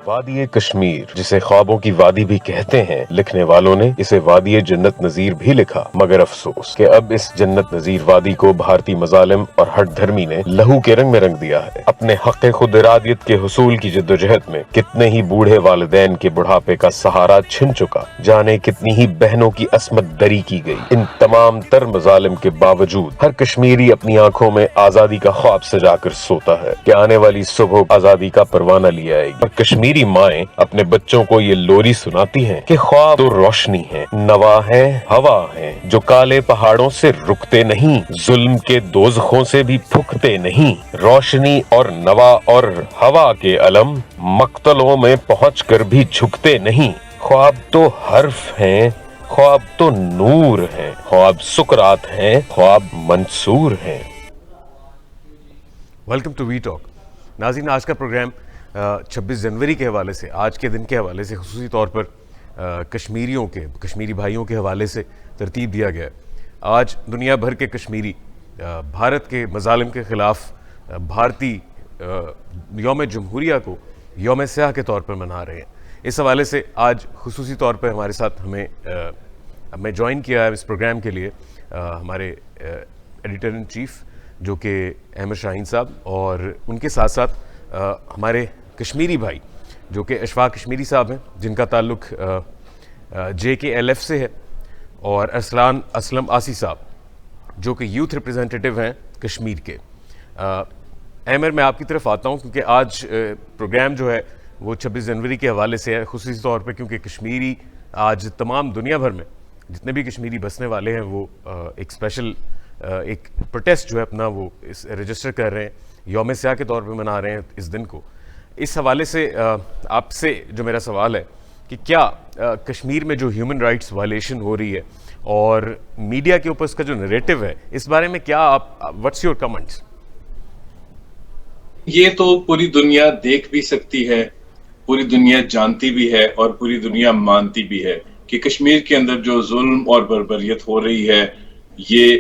وادی کشمیر، جسے خوابوں کی وادی بھی کہتے ہیں، لکھنے والوں نے اسے وادی جنت نظیر بھی لکھا، مگر افسوس کہ اب اس جنت نظیر وادی کو بھارتی مظالم اور ہٹ دھرمی نے لہو کے رنگ میں رنگ دیا ہے۔ اپنے حق خود ارادیت کے حصول کی جدوجہد میں کتنے ہی بوڑھے والدین کے بڑھاپے کا سہارا چھن چکا، جانے کتنی ہی بہنوں کی عصمت دری کی گئی۔ ان تمام تر مظالم کے باوجود ہر کشمیری اپنی آنکھوں میں آزادی کا خواب سجا کر سوتا ہے کہ آنے والی صبح آزادی کا پروانہ لے آئے گی۔ اور کشمیری مائیں اپنے بچوں کو یہ لوری سناتی ہیں کہ خواب تو روشنی ہے، نوا ہے، ہوا ہے، جو کالے پہاڑوں سے رکتے نہیں، ظلم کے دوزخوں سے بھی پھکتے نہیں۔ روشنی اور نوا اور ہوا کے علم مقتلوں میں پہنچ کر بھی جھکتے نہیں۔ خواب تو حرف ہیں، خواب تو نور ہیں، خواب سکرات ہیں، خواب منصور ہیں۔ Welcome to We Talk. ناظرین، آج کا پروگرام 26 جنوری کے حوالے سے، آج کے دن کے حوالے سے خصوصی طور پر کشمیری بھائیوں کے حوالے سے ترتیب دیا گیا ہے۔ آج دنیا بھر کے کشمیری بھارت کے مظالم کے خلاف بھارتی یوم جمہوریہ کو یوم سیاہ کے طور پر منا رہے ہیں۔ اس حوالے سے آج خصوصی طور پر ہمارے ساتھ ہمیں جوائن کیا ہے اس پروگرام کے لیے ہمارے ایڈیٹر ان چیف جو کہ احمد شاہین صاحب، اور ان کے ساتھ ساتھ ہمارے کشمیری بھائی جو کہ اشفاق کشمیری صاحب ہیں، جن کا تعلق JKLF سے ہے، اور اسلم آسی صاحب جو کہ یوتھ ریپریزنٹیٹیو ہیں کشمیر کے۔ احمد، میں آپ کی طرف آتا ہوں کیونکہ آج پروگرام جو ہے وہ 26 جنوری کے حوالے سے ہے، خصوصی طور پہ کیونکہ کشمیری آج تمام دنیا بھر میں جتنے بھی کشمیری بسنے والے ہیں وہ ایک اسپیشل ایک پروٹیسٹ جو ہے اپنا وہ رجسٹر کر رہے ہیں، یوم سیاہ کے طور پہ منا رہے ہیں اس دن کو۔ اس حوالے سے آپ سے جو میرا سوال ہے کہ کیا کشمیر میں جو ہیومن رائٹس وائلیشن ہو رہی ہے اور میڈیا کے اوپر اس کا جو نریٹو ہے، اس بارے میں کیا آپ واٹس یور کمنٹس؟ یہ تو پوری دنیا دیکھ بھی سکتی ہے، پوری دنیا جانتی بھی ہے اور پوری دنیا مانتی بھی ہے کہ کشمیر کے اندر جو ظلم اور بربریت ہو رہی ہے یہ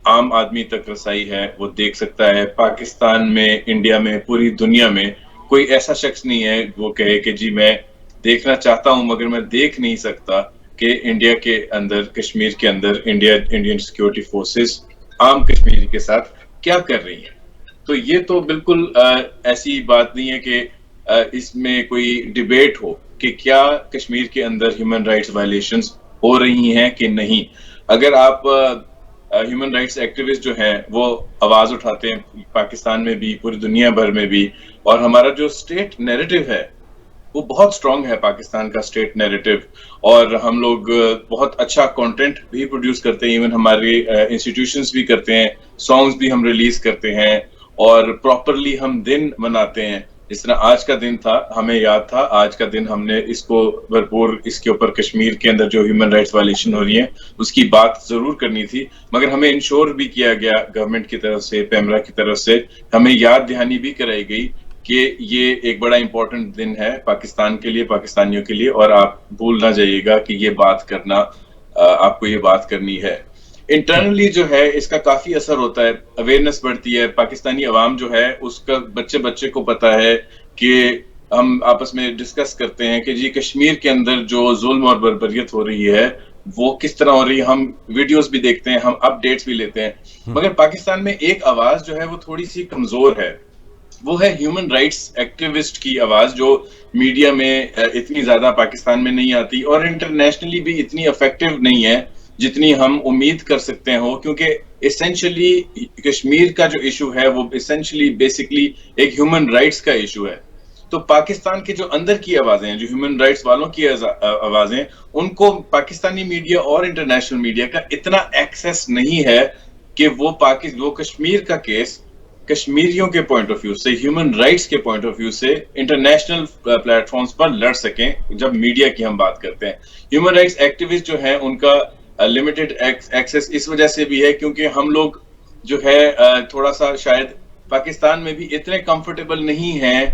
عام آدمی تک رسائی ہے، وہ دیکھ سکتا ہے۔ پاکستان میں، انڈیا میں، پوری دنیا میں کوئی ایسا شخص نہیں ہے وہ کہے کہ جی میں دیکھنا چاہتا ہوں مگر میں دیکھ نہیں سکتا کہ انڈیا کے اندر، کشمیر کے اندر انڈین سیکیورٹی فورسز عام کشمیری کے ساتھ کیا کر رہی ہیں۔ تو یہ تو بالکل ایسی بات نہیں ہے کہ اس میں کوئی ڈیبیٹ ہو کہ کیا کشمیر کے اندر ہیومن رائٹس وائلیشنز ہو رہی ہیں کہ نہیں۔ اگر آپ ہیومن رائٹس ایکٹیوسٹ جو ہیں وہ آواز اٹھاتے ہیں پاکستان میں بھی، پوری دنیا بھر میں بھی، اور ہمارا جو اسٹیٹ نیریٹو ہے وہ بہت سٹرونگ ہے، پاکستان کا اسٹیٹ نیریٹو، اور ہم لوگ بہت اچھا کنٹینٹ بھی پروڈیوس کرتے ہیں، ایون ہمارے انسٹیٹیوشنز بھی کرتے ہیں، سانگز بھی ہم ریلیز کرتے ہیں، اور پراپرلی ہم دن مناتے ہیں۔ جس طرح آج کا دن تھا، ہمیں یاد تھا آج کا دن ہم نے اس کو بھرپور اس کے اوپر کشمیر کے اندر جو ہیومن رائٹس وائلیشن ہو رہی ہیں اس کی بات ضرور کرنی تھی، مگر ہمیں انشور بھی کیا گیا گورنمنٹ کی طرف سے، پیمرا کی طرف سے ہمیں یاد دہانی بھی کرائی گئی کہ یہ ایک بڑا امپورٹنٹ دن ہے پاکستان کے لیے، پاکستانیوں کے لیے، اور آپ بھول نہ جائیے گا کہ یہ بات کرنا، آپ کو یہ بات کرنی ہے۔ انٹرنلی جو ہے اس کا کافی اثر ہوتا ہے، اویئرنیس بڑھتی ہے، پاکستانی عوام جو ہے اس کا بچے کو پتا ہے کہ ہم آپس میں ڈسکس کرتے ہیں کہ جی کشمیر کے اندر جو ظلم اور بربریت ہو رہی ہے وہ کس طرح ہو رہی ہے، ہم ویڈیوز بھی دیکھتے ہیں، ہم اپ ڈیٹس بھی لیتے ہیں۔ مگر پاکستان میں ایک آواز جو ہے وہ تھوڑی سی کمزور ہے، وہ ہے ہیومن رائٹس ایکٹیوسٹ کی آواز، جو میڈیا میں اتنی زیادہ پاکستان میں نہیں آتی اور انٹرنیشنلی بھی اتنی افیکٹو نہیں ہے جتنی ہم امید کر سکتے ہوں، کیونکہ ایسنشلی کشمیر کا جو ایشو ہے وہ ایسنشلی بیسکلی ایک ہیومن رائٹس کا ایشو ہے۔ تو پاکستان کے جو اندر کی آوازیں ہیں، جو ہیومن رائٹس والوں کی آوازیں، ان کو پاکستانی میڈیا اور انٹرنیشنل میڈیا کا اتنا ایکسیس نہیں ہے کہ وہ کشمیر کا کیس کشمیریوں کے پوائنٹ آف ویو سے، ہیومن رائٹس کے پوائنٹ آف ویو سے انٹرنیشنل پلیٹ فارمز پر لڑ سکیں۔ جب میڈیا کی ہم بات کرتے ہیں، ہیومن رائٹس ایکٹیوسٹ جو ہیں ان کا لمیٹڈ ایکسیس اس وجہ سے بھی ہے کیونکہ ہم لوگ جو ہے تھوڑا سا شاید پاکستان میں بھی اتنے کمفرٹیبل نہیں ہیں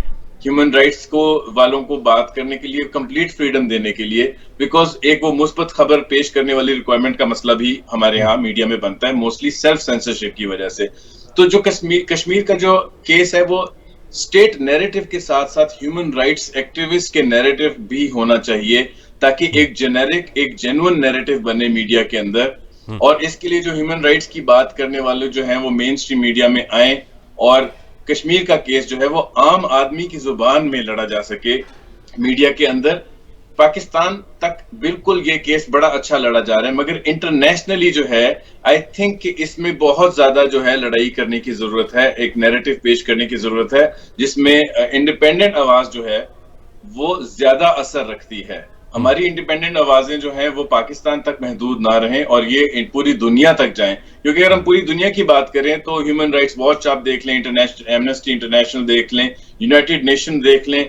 ہیومن رائٹس کو والوں کو بات کرنے کے لیے، کمپلیٹ فریڈم دینے کے لیے، بیکاز ایک وہ مثبت خبر پیش کرنے والی ریکوائرمنٹ کا مسئلہ بھی ہمارے ہاں میڈیا میں بنتا ہے، موسٹلی سیلف سینسرشپ کی وجہ سے۔ تو جو کشمیر کا جو کیس ہے وہ اسٹیٹ نیریٹو کے ساتھ ساتھ ہیومن رائٹس ایکٹیوسٹ کے نیریٹو بھی ہونا چاہیے تاکہ ایک جنیرک ایک جینوئن نیریٹو بنے میڈیا کے اندر. اور اس کے لیے جو ہیومن رائٹس کی بات کرنے والے جو ہیں وہ مین اسٹریم میڈیا میں آئیں اور کشمیر کا کیس جو ہے وہ عام آدمی کی زبان میں لڑا جا سکے میڈیا کے اندر. پاکستان تک بالکل یہ کیس بڑا اچھا لڑا جا رہا ہے مگر انٹرنیشنلی جو ہے آئی تھنک کہ اس میں بہت زیادہ جو ہے لڑائی کرنے کی ضرورت ہے, ایک نیریٹو پیش کرنے کی ضرورت ہے جس میں انڈیپینڈنٹ آواز جو ہے وہ زیادہ اثر رکھتی ہے. ہماری انڈیپینڈنٹ آوازیں جو ہیں وہ پاکستان تک محدود نہ رہیں اور یہ پوری دنیا تک جائیں, کیونکہ اگر ہم پوری دنیا کی بات کریں تو ہیومن رائٹس واچ آپ دیکھ لیں, ایمنسٹی انٹرنیشنل دیکھ لیں, یونائٹڈ نیشن دیکھ لیں,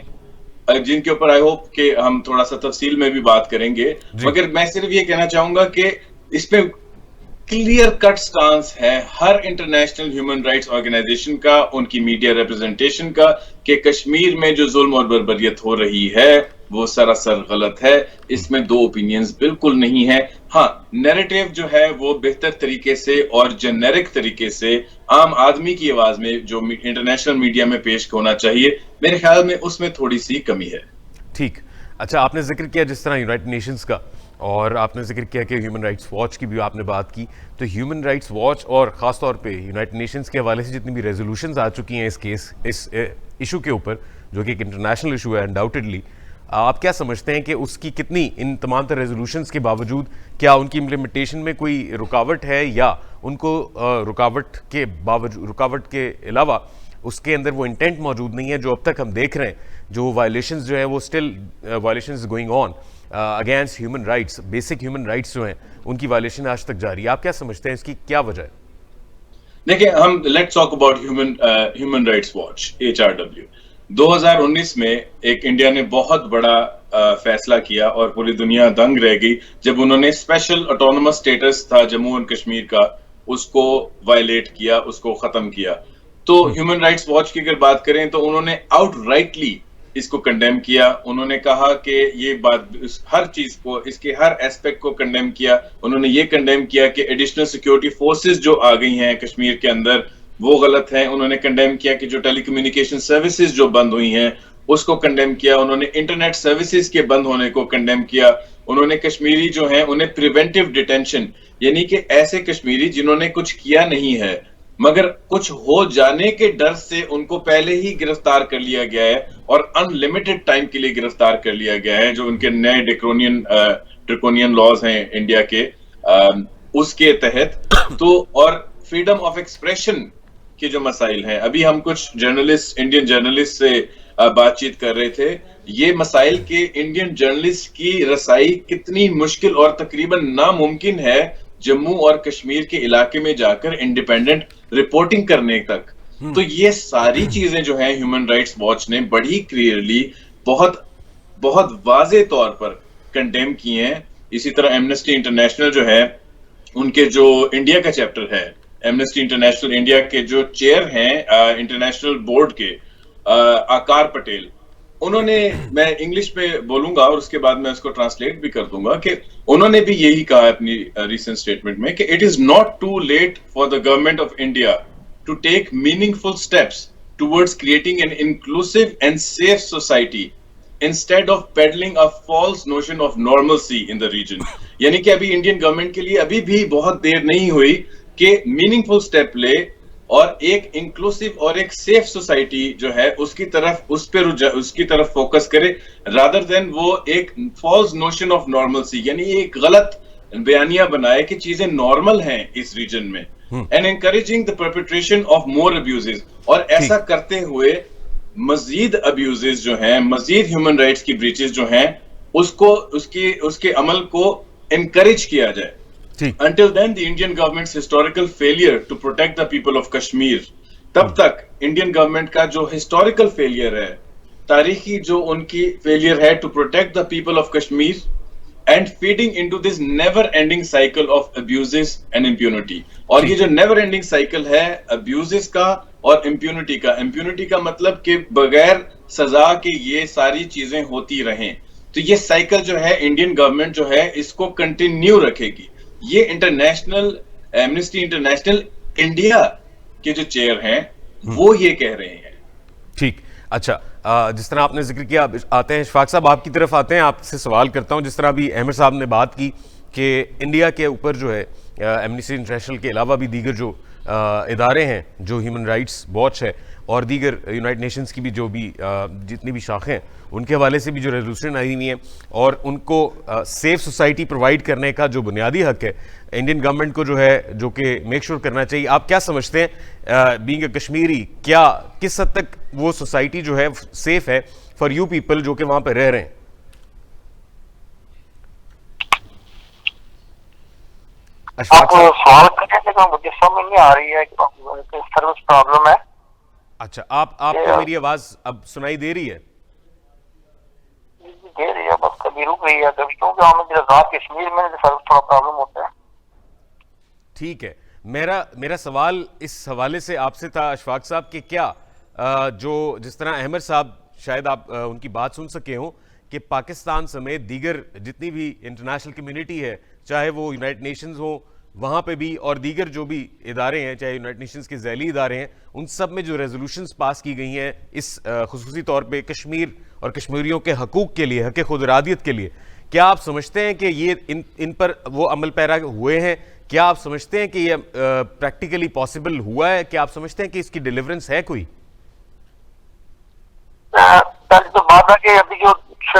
جن کے اوپر آئی ہوپ کہ ہم تھوڑا سا تفصیل میں بھی بات کریں گے. مگر میں صرف یہ کہنا چاہوں گا کہ اس پہ کلیئر کٹ سٹانس ہے ہر انٹرنیشنل ہیومن رائٹس آرگنائزیشن کا, ان کی میڈیا ریپرزنٹیشن کا, کہ کشمیر میں جو ظلم اور بربریت ہو رہی ہے وہ سراسر غلط ہے. اس میں دو اوپینینز بالکل نہیں ہے. ہاں نیریٹو جو ہے وہ بہتر طریقے سے اور جنیرک طریقے سے عام آدمی کی آواز میں جو انٹرنیشنل میڈیا میں پیش ہونا چاہیے, میرے خیال میں اس میں تھوڑی سی کمی ہے. ٹھیک. اچھا, آپ نے ذکر کیا جس طرح یونائٹڈ نیشنز کا, اور آپ نے ذکر کیا کہ ہیومن رائٹس واچ کی بھی آپ نے بات کی, تو ہیومن رائٹس واچ اور خاص طور پہ یونائٹڈ نیشنز کے حوالے سے جتنی بھی ریزولوشنز آ چکی ہیں اس ایشو کے اوپر, جو کہ ایک انٹرنیشنل ایشو ہے انڈاؤٹڈلی, آپ کیا سمجھتے ہیں کہ اس کی کتنی, ان تمام تر ریزولوشنز کے باوجود کیا ان کی امپلیمنٹیشن میں کوئی رکاوٹ ہے, یا ان کو رکاوٹ کے علاوہ اس کے اندر وہ انٹینٹ موجود نہیں ہے جو اب تک ہم دیکھ رہے ہیں, جو وائلیشنز جو ہیں وہ still violations going on against human rights, basic human rights جو ہیں ان کی وائلیشن آج تک جاری ہے. آپ کیا سمجھتے ہیں اس کی کیا وجہ ہے؟ دیکھیں, ہم let's talk about human rights watch HRW. 2019 میں ایک انڈیا نے بہت بڑا فیصلہ کیا اور پوری دنیا دنگ رہ گئی جب انہوں نے اسپیشل آٹونومس اسٹیٹس تھا جموں اینڈ کشمیر کا, اس کو وائلیٹ کیا, اس کو ختم کیا. تو ہیومن رائٹس واچ کی اگر بات کریں تو انہوں نے آؤٹ رائٹلی اس کو کنڈیم کیا. انہوں نے کہا کہ یہ بات ہر چیز کو, اس کے ہر ایسپیکٹ کو کنڈیم کیا. انہوں نے یہ کنڈیم کیا کہ ایڈیشنل سیکیورٹی فورسز جو آ گئی ہیں کشمیر کے اندر وہ غلط ہیں. انہوں نے کنڈیم کیا کہ جو ٹیلی کمیونیکیشن سروسز جو بند ہوئی ہیں اس کو کنڈیم کیا. انہوں نے انٹرنیٹ سروسز کے بند ہونے کو کنڈیم کیا. انہوں نے کشمیری جو ہیں انہیں پریونٹیو ڈیٹینشن, یعنی کہ ایسے کشمیری جنہوں نے کچھ کیا نہیں ہے مگر کچھ ہو جانے کے ڈر سے ان کو پہلے ہی گرفتار کر لیا گیا ہے اور ان لمیٹڈ ٹائم کے لیے گرفتار کر لیا گیا ہے, جو ان کے نئے ڈریکونین لاز ہیں انڈیا کے اس کے تحت. تو اور فریڈم آف ایکسپریشن کے جو مسائل ہیں, ابھی ہم کچھ جرنلسٹ, انڈین جرنلسٹ سے بات چیت کر رہے تھے, یہ مسائل کے انڈین جرنلسٹ کی رسائی کتنی مشکل اور تقریباً ناممکن ہے جموں اور کشمیر کے علاقے میں جا کر انڈیپینڈنٹ رپورٹنگ کرنے تک. تو یہ ساری چیزیں جو ہیں ہیومن رائٹس واچ نے بڑی کلیئرلی بہت واضح طور پر کنڈیم کی ہیں. اسی طرح ایمنسٹی انٹرنیشنل جو ہے, ان کے جو انڈیا کا چیپٹر ہے, ایمنسٹی انٹرنیشنل انڈیا کے جو چیئر ہیں انٹرنیشنل بورڈ کے آکار پٹیل, انہوں نے, میں انگلش میں بولوں گا اور اس کے بعد میں اس کو ٹرانسلیٹ بھی کر دوں گا, کہ انہوں نے بھی یہی کہا اپنی ریسنٹ اسٹیٹمنٹ میں کہ it is not too late for the government of India to take meaningful steps towards creating an inclusive and safe society instead of peddling a false notion of normalcy in the region. یعنی کہ ابھی Indian government کے لیے ابھی بھی بہت دیر نہیں ہوئی کہ میننگ فل اسٹیپ لے اور ایک انکلوسیو اور ایک سیف سوسائٹی جو ہے اس کی طرف فوکس کرے, رادر دین وہ ایک فالس نوشن آف نارملسی, یعنی ایک غلط بیانیہ بنائے کہ چیزیں نارمل ہیں اس ریجن میں, and encouraging the perpetration of more abuses, اور ایسا کرتے ہوئے مزید ابیوزز جو ہیں, مزید ہیومن رائٹس کی بریچز جو ہیں اس کے عمل کو انکریج کیا جائے. Until then, the Indian government's historical failure to protect the people of Kashmir, تب تک انڈین گورنمنٹ کا جو ہسٹوریکل فیلئر ہے, تاریخی جو ان کی فیلئر ہے to protect the people of Kashmir and feeding into this never ending cycle of abuses and impunity. اور یہ جو never ending cycle ہے abuses کا اور impunity کا مطلب کہ بغیر سزا کے یہ ساری چیزیں ہوتی رہیں, تو یہ سائیکل جو ہے انڈین گورنمنٹ جو ہے اس کو کنٹینیو رکھے گی. یہ انٹرنیشنل ایمنسٹی انٹرنیشنل انڈیا کے جو چیئر ہیں وہ یہ کہہ رہے ہیں. ٹھیک. اچھا, جس طرح آپ نے ذکر کیا, آتے ہیں اشفاق صاحب آپ کی طرف آتے ہیں, آپ سے سوال کرتا ہوں. جس طرح ابھی احمد صاحب نے بات کی کہ انڈیا کے اوپر جو ہے ایمنسٹی انٹرنیشنل کے علاوہ بھی دیگر جو ادارے ہیں, جو ہیومن رائٹس واچ ہے اور دیگر یونائٹڈ نیشنز کی بھی جو بھی جتنی بھی شاخیں ہیں, ان کے حوالے سے بھی جو ریزولوشن آئی ہوئی ہیں, اور ان کو سیف سوسائٹی پرووائڈ کرنے کا جو بنیادی حق ہے انڈین گورنمنٹ کو جو ہے, جو کہ میک شور کرنا چاہیے. آپ کیا سمجھتے ہیں بینگ اے کشمیری, کیا کس حد تک وہ سوسائٹی جو ہے سیف ہے فار یو پیپل جو کہ وہاں پہ رہ رہے ہیں؟ آپ سوال کریں لیکن مجھے سمجھ نہیں آ رہی ہے کہ سروس پرابلم ہے. اچھا, آپ کو میری آواز اب سنائی دے رہی ہے؟ دے رہی ہے, بس کبھی رک رہی ہے کبھی, کیونکہ ہمیں آزاد کشمیر میں سروس تھوڑا پرابلم ہوتا ہے. ٹھیک ہے, میرا سوال اس حوالے سے آپ سے تھا اشفاق صاحب کہ کیا جو جس طرح احمد صاحب شاید آپ ان کی بات سن سکے ہوں کہ پاکستان سمیت دیگر جتنی بھی انٹرنیشنل کمیونٹی ہے, چاہے وہ یونائٹڈ نیشنز ہوں وہاں پہ بھی, اور دیگر جو بھی ادارے ہیں چاہے یونائٹڈ نیشنز کے ذیلی ادارے ہیں, ان سب میں جو ریزولوشنز پاس کی گئی ہیں اس خصوصی طور پہ کشمیر اور کشمیریوں کے حقوق کے لیے, حق خود ارادیت کے لیے, کیا آپ سمجھتے ہیں کہ یہ ان پر وہ عمل پیرا ہوئے ہیں؟ کیا آپ سمجھتے ہیں کہ یہ پریکٹیکلی پاسبل ہوا ہے؟ کیا آپ سمجھتے ہیں کہ اس کی ڈیلیورنس ہے کوئی؟ پہلے تو بات ہے کہ ابھی جو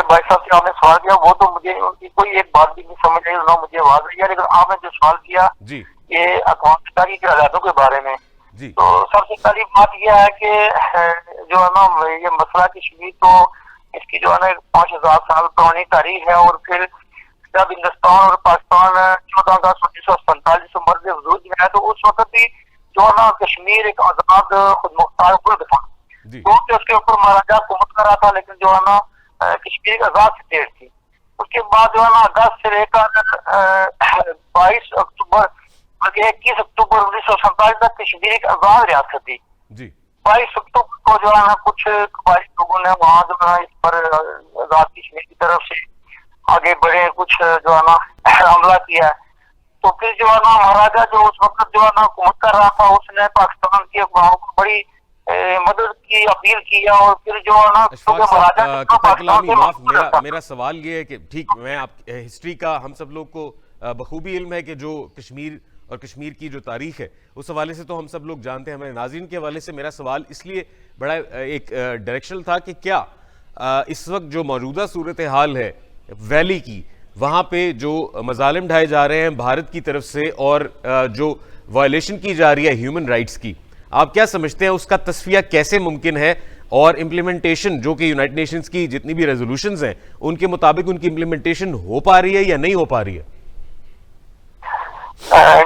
بھائی صاحب سے آپ نے سوال کیا وہ تو مجھے ان کی کوئی ایک بات بھی نہیں سمجھ رہی, نہ مجھے آواز رہی ہے, لیکن آپ نے جو سوال کیا جی یہ اقوام متحدہ کے علیحدوں کے بارے میں, جی تو سب سے پہلی بات یہ ہے کہ جو ہے نا یہ مسئلہ کشمیر تو اس کی جو ہے نا 5000 سال پرانی تاریخ ہے, اور پھر جب ہندوستان اور پاکستان 14 اگست 1947 سے مرز وجود میں ہے تو اس وقت بھی جو ہے نا کشمیر ایک آزاد خود مختار ملک تھا, کیونکہ اس کے اوپر مہاراجا حکومت کر رہا تھا, لیکن جو ہے نا کشمیر ایک آزاد اسٹیٹ تھی. اس کے بعد جو ہے نا اگست سے لے کر 22 اکتوبر بلکہ 21 اکتوبر 1947 تک کشمیر ایک آزاد ریاست تھی. 22 اکتوبر کو جو ہے نا کچھ قبائلی لوگوں نے وہاں جو ہے نا اس پر آزاد کشمیر کی طرف سے آگے بڑھے, کچھ جو ہے نا حملہ کیا. تو پھر جو ہے نا مہاراجا جو اس وقت جو ہے نا حکومت کر رہا تھا, اس نے پاکستان کی افواہوں کو بڑی مدد کی اپیل کیا, اور پھر جو ہے نا میرا سوال یہ ہے کہ ٹھیک, میں آپ ہسٹری کا ہم سب لوگ کو بخوبی علم ہے کہ جو کشمیر اور کشمیر کی جو تاریخ ہے اس حوالے سے تو ہم سب لوگ جانتے ہیں. ہمارے ناظرین کے حوالے سے میرا سوال اس لیے بڑا ایک ڈائریکشنل تھا کہ کیا اس وقت جو موجودہ صورتحال ہے ویلی کی, وہاں پہ جو مظالم ڈھائے جا رہے ہیں بھارت کی طرف سے اور جو وائلیشن کی جا رہی ہے ہیومن رائٹس کی, آپ کیا سمجھتے ہیں اس کا تصفیہ کیسے ممکن ہے, اور امپلیمنٹیشن جو کہ یونائٹڈ نیشنز کی جتنی بھی ریزولوشنز ہیں ان کے مطابق ان کی امپلیمنٹیشن ہو پا رہی ہے یا نہیں ہو پا رہی ہے؟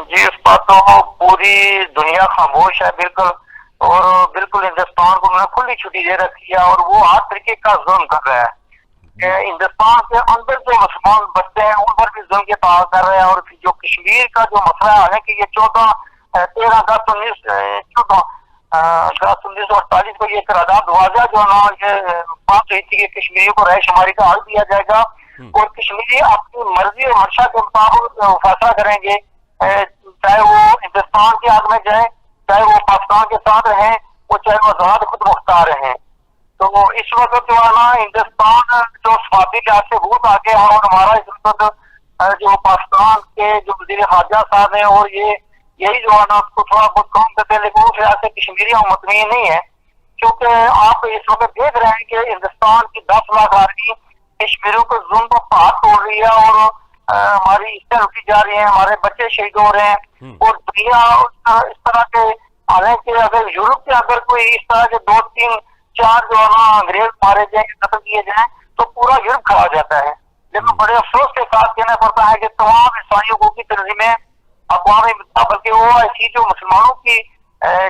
جی اس بات تو پوری دنیا خاموش ہے بالکل, اور بالکل ہندوستان کو میں کھلی چھٹی دے رکھی ہے, اور وہ ہر طریقے کا ظلم کر رہا ہے. ہندوستان کے اندر جو مسلمان بستے ہیں ان پر بھی ظلم کے پار کر رہے ہیں, اور جو کشمیر کا جو مسئلہ ہے کہ یہ 13 اگست 1948 کو یہ قرارداد واضح جو ہے نا یہ بات رہی تھی کہ کشمیریوں کو رہائش شماری کا حق دیا جائے گا, اور کشمیری اپنی مرضی اور منشا کے مطابق فیصلہ کریں گے, چاہے وہ ہندوستان کے حق میں جائیں, چاہے وہ پاکستان کے ساتھ رہیں, وہ چاہے وہ آزاد خود مختار رہیں. تو اس وقت جو ہے نا ہندوستان جو صفاتی لحاظ سے بہت آگے ہے, اور ہمارا اس وقت جو پاکستان کے جو وزیر خارجہ صاحب ہیں اور یہی جو ہے نا اس کو تھوڑا بہت کم کرتے ہیں, لیکن اس لحاظ سے کشمیری مطمئن نہیں ہے, کیونکہ آپ اس وقت دیکھ رہے ہیں کہ ہندوستان کی 10 لاکھ آدمی کشمیریوں کو ظلم کو پار توڑ رہی ہے, اور ہماری عزتیں لوٹی جا رہی ہیں, ہمارے بچے شہید ہو رہے ہیں, اور دنیا اس طرح کے حالانکہ اگر یورپ کے اگر کوئی اس طرح کے 2-3-4 جو ہے نا انگریز مارے جائیں, قتل کیے جائیں تو پورا یورپ کھڑا جاتا ہے. لیکن بڑے افسوس کے ساتھ کہنا پڑتا ہے کہ تمام عیسائی حقوق کی تنظیمیں اقوام متحدہ بلکہ وہ ایسی جو مسلمانوں کی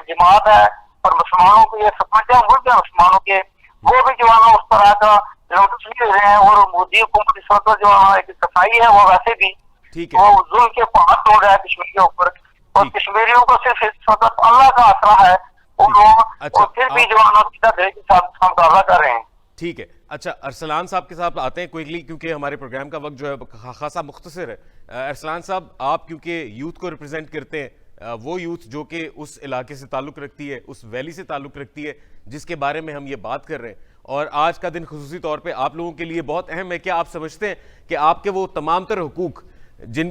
جماعت ہے اور مسلمانوں کو یہ سمجھتے ہیں ملک ہے مسلمانوں کے, وہ بھی جو ہے نا اس طرح کا نوٹس نہیں دے رہے ہیں, اور مودی حکومت اس وقت جو ہے ایک صفائی ہے وہ ویسے بھی وہ ظلم کے پہاڑ توڑ رہا ہے کشمیریوں پر, اور کشمیریوں کو صرف اس وقت اللہ کا آسرا ہے, اور پھر بھی جو ہے نا سیدھا دل کے ساتھ مقابلہ کر رہے ہیں. ٹھیک ہے. اچھا ارسلان صاحب کے ساتھ آتے ہیں کوئکلی, کیونکہ ہمارے پروگرام کا وقت جو ہے خاصا مختصر ہے. ارسلان صاحب آپ کیونکہ یوتھ کو ریپرزینٹ کرتے ہیں, وہ یوتھ جو کہ اس علاقے سے تعلق رکھتی ہے, اس ویلی سے تعلق رکھتی ہے جس کے بارے میں ہم یہ بات کر رہے ہیں. اور آج کا دن خصوصی طور پہ آپ لوگوں کے لیے بہت اہم ہے. کیا آپ سمجھتے ہیں کہ آپ کے وہ تمام تر حقوق جن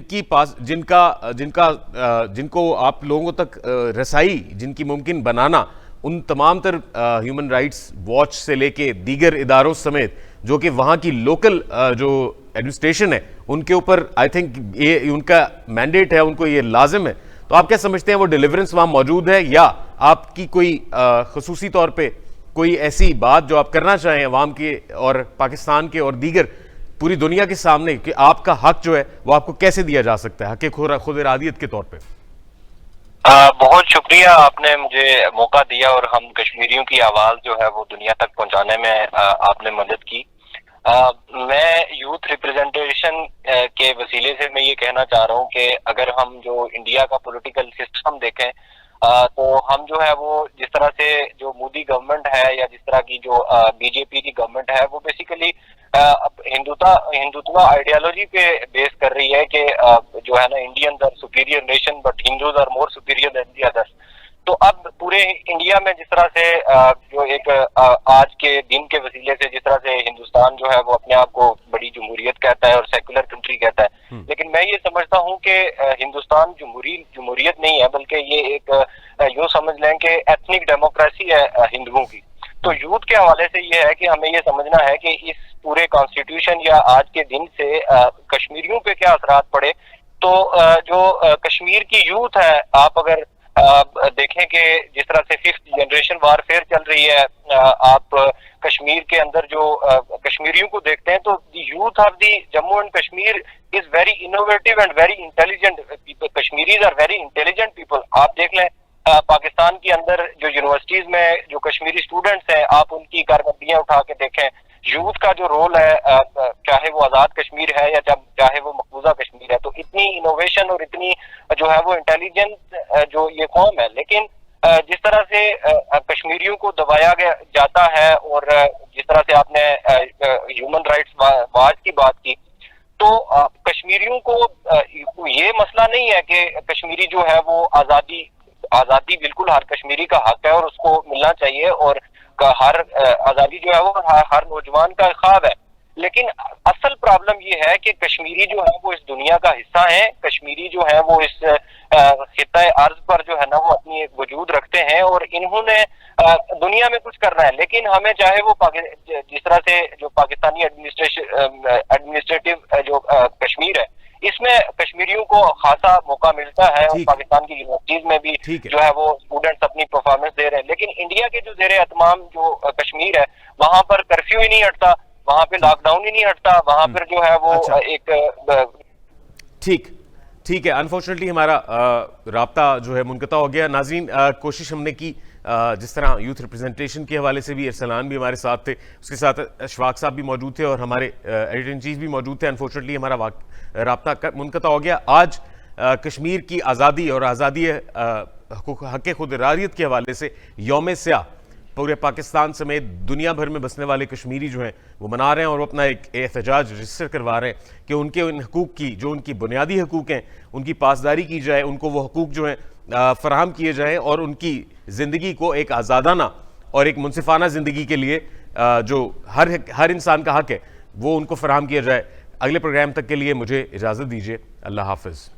کو آپ لوگوں تک رسائی جن کی ممکن بنانا، ان تمام تر ہیومن رائٹس واچ سے لے کے دیگر اداروں سمیت جو کہ وہاں کی لوکل جو ایڈمنسٹریشن ہے ان کے اوپر آئی تھنک یہ ان کا مینڈیٹ ہے، ان کو یہ لازم ہے. تو آپ کیا سمجھتے ہیں وہ ڈیلیورنس وہاں موجود ہے، یا آپ کی کوئی خصوصی طور پہ کوئی ایسی بات جو آپ کرنا چاہیں عوام کے اور پاکستان کے اور دیگر پوری دنیا کے سامنے کہ آپ کا حق جو ہے وہ آپ کو کیسے دیا جا سکتا ہے حق خود ارادیت کے طور پہ؟ بہت شکریہ، آپ نے مجھے موقع دیا اور ہم کشمیریوں کی آواز جو ہے وہ دنیا تک پہنچانے میں آپ نے مدد کی. میں یوتھ ریپرزنٹیشن کے وسیلے سے میں یہ کہنا چاہ رہا ہوں کہ اگر ہم جو انڈیا کا پولیٹیکل سسٹم دیکھیں تو ہم جو ہے وہ جس طرح سے جو مودی گورنمنٹ ہے یا جس طرح کی جو بی جے پی کی گورنمنٹ ہے وہ بیسیکلی ہندوتوا آئیڈیالوجی پہ بیس کر رہی ہے کہ جو ہے نا Indians are superior nation but Hindus are more superior than the others. تو اب پورے انڈیا میں جس طرح سے جو ایک آج کے دن کے وسیلے سے جس طرح سے ہندوستان جو ہے وہ اپنے آپ کو بڑی جمہوریت کہتا ہے اور سیکولر کنٹری کہتا ہے، لیکن میں یہ سمجھتا ہوں کہ ہندوستان جمہوریت نہیں ہے بلکہ یہ ایک یوں سمجھ لیں کہ ایتھنک ڈیموکریسی ہے ہندوؤں کی. تو یوتھ کے حوالے سے یہ ہے کہ ہمیں یہ سمجھنا ہے کہ اس پورے کانسٹیٹیوشن یا آج کے دن سے کشمیریوں پہ کیا اثرات پڑے. تو جو کشمیر کی یوتھ ہے، آپ اگر دیکھیں کہ جس طرح سے 5th جنریشن وارفیئر چل رہی ہے، آپ کشمیر کے اندر جو کشمیریوں کو دیکھتے ہیں تو the youth of the Jammu and Kashmir is very innovative and very intelligent people. Kashmiris are very intelligent people. آپ دیکھ لیں پاکستان کے اندر جو یونیورسٹیز میں جو کشمیری اسٹوڈنٹس ہیں، آپ ان کی کارکردگیاں اٹھا کے دیکھیں. یوتھ کا جو رول ہے، چاہے وہ آزاد کشمیر ہے یا چاہے وہ مقبوضہ کشمیر ہے، تو اتنی انوویشن اور اتنی جو ہے وہ انٹیلیجنس جو یہ قوم ہے. لیکن جس طرح سے کشمیریوں کو دبایا جاتا ہے اور جس طرح سے آپ نے ہیومن رائٹس واچ کی بات کی، تو کشمیریوں کو یہ مسئلہ نہیں ہے کہ کشمیری جو ہے وہ آزادی بالکل ہر کشمیری کا حق ہے اور اس کو ملنا چاہیے، اور ہر آزادی جو ہے وہ ہر نوجوان کا خواب ہے. لیکن اصل پرابلم یہ ہے کہ کشمیری جو ہے وہ اس دنیا کا حصہ ہیں. کشمیری جو ہے وہ اس خطہ ارض پر جو ہے نا وہ اپنی ایک وجود رکھتے ہیں اور انہوں نے دنیا میں کچھ کرنا ہے. لیکن ہمیں چاہے وہ جس طرح سے جو پاکستانی ایڈمنسٹریٹو جو کشمیر ہے، اس میں کشمیریوں کو خاصا موقع ملتا ہے اور پاکستان کی یونیورسٹیز میں بھی جو ہے وہ اسٹوڈنٹس اپنی پرفارمنس دے رہے ہیں. لیکن انڈیا کے جو زیر اہتمام جو کشمیر ہے، وہاں پر کرفیو ہی نہیں ہٹتا، وہاں پہ لاک ڈاؤن ہی نہیں ہٹتا، وہاں پر جو ہے وہ ایک ٹھیک ہے. انفارچونیٹلی ہمارا رابطہ جو ہے منقطع ہو گیا. ناظرین، کوشش ہم نے کی جس طرح یوتھ ریپرزنٹیشن کے حوالے سے بھی ارسلان بھی ہمارے ساتھ تھے، اس کے ساتھ اشفاق صاحب بھی موجود تھے اور ہمارے ایڈیٹر ان چیف بھی موجود تھے. انفارچونیٹلی ہمارا رابطہ منقطع ہو گیا. آج کشمیر کی آزادی اور آزادی حق خود ارادیت کے حوالے سے یوم سیاہ پورے پاکستان سمیت دنیا بھر میں بسنے والے کشمیری جو ہیں وہ منا رہے ہیں اور وہ اپنا ایک احتجاج رجسٹر کروا رہے ہیں کہ ان کے ان حقوق کی جو ان کی بنیادی حقوق ہیں ان کی پاسداری کی جائے، ان کو وہ حقوق جو ہیں فراہم کیے جائیں اور ان کی زندگی کو ایک آزادانہ اور ایک منصفانہ زندگی کے لیے جو ہر انسان کا حق ہے وہ ان کو فراہم کیا جائے. اگلے پروگرام تک کے لیے مجھے اجازت دیجیے. اللہ حافظ.